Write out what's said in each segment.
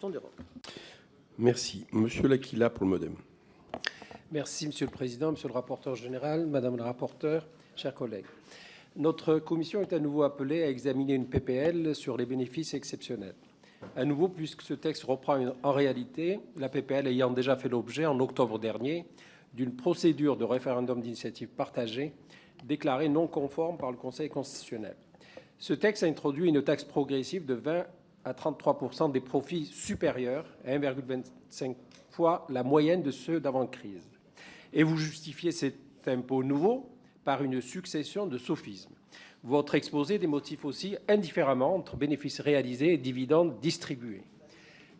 d'Europe. Merci. Monsieur L'Aquila pour le MoDem. Merci, Monsieur le Président, Monsieur le rapporteur général, Madame la rapporteure, chers collègues. Notre commission est à nouveau appelée à examiner une PPL sur les bénéfices exceptionnels. À nouveau, puisque ce texte reprend en réalité la PPL ayant déjà fait l'objet, en octobre dernier, d'une procédure de référendum d'initiative partagée déclarée non conforme par le Conseil constitutionnel. Ce texte a introduit une taxe progressive de 20 à 33% des profits supérieurs à 1,25 fois la moyenne de ceux d'avant-crise. Et vous justifiez cet impôt nouveau par une succession de sophismes. Votre exposé des motifs aussi indifféremment entre bénéfices réalisés et dividendes distribués.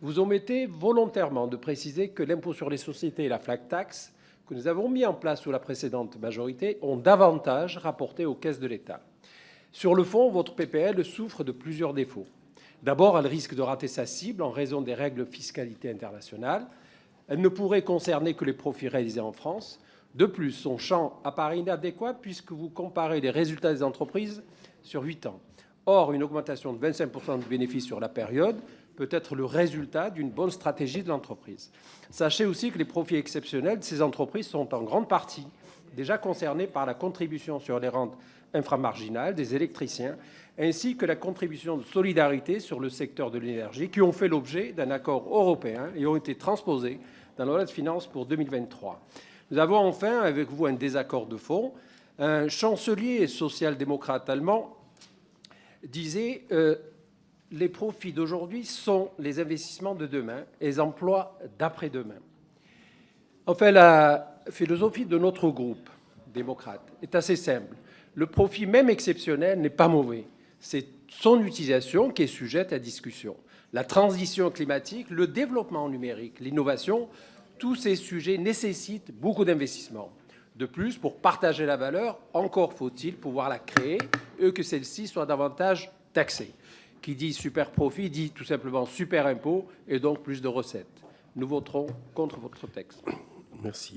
Vous omettez volontairement de préciser que l'impôt sur les sociétés et la flat tax que nous avons mis en place sous la précédente majorité ont davantage rapporté aux caisses de l'État. Sur le fond, votre PPL souffre de plusieurs défauts. D'abord, elle risque de rater sa cible en raison des règles de fiscalité internationale. Elle ne pourrait concerner que les profits réalisés en France. De plus, son champ apparaît inadéquat puisque vous comparez les résultats des entreprises sur 8 ans. Or, une augmentation de 25% de bénéfices sur la période peut être le résultat d'une bonne stratégie de l'entreprise. Sachez aussi que les profits exceptionnels de ces entreprises sont en grande partie déjà concernés par la contribution sur les rentes inframarginales des électriciens, ainsi que la contribution de solidarité sur le secteur de l'énergie, qui ont fait l'objet d'un accord européen et ont été transposés dans la loi de finances pour 2023. Nous avons enfin avec vous un désaccord de fond. Un chancelier social-démocrate allemand disait les profits d'aujourd'hui sont les investissements de demain et les emplois d'après-demain. Enfin, la philosophie de notre groupe démocrate est assez simple. Le profit, même exceptionnel, n'est pas mauvais. C'est son utilisation qui est sujette à discussion. La transition climatique, le développement numérique, l'innovation, tous ces sujets nécessitent beaucoup d'investissements. De plus, pour partager la valeur, encore faut-il pouvoir la créer et que celle-ci soit davantage taxée. Qui dit super profit dit tout simplement super impôt et donc plus de recettes. Nous voterons contre votre texte. Merci.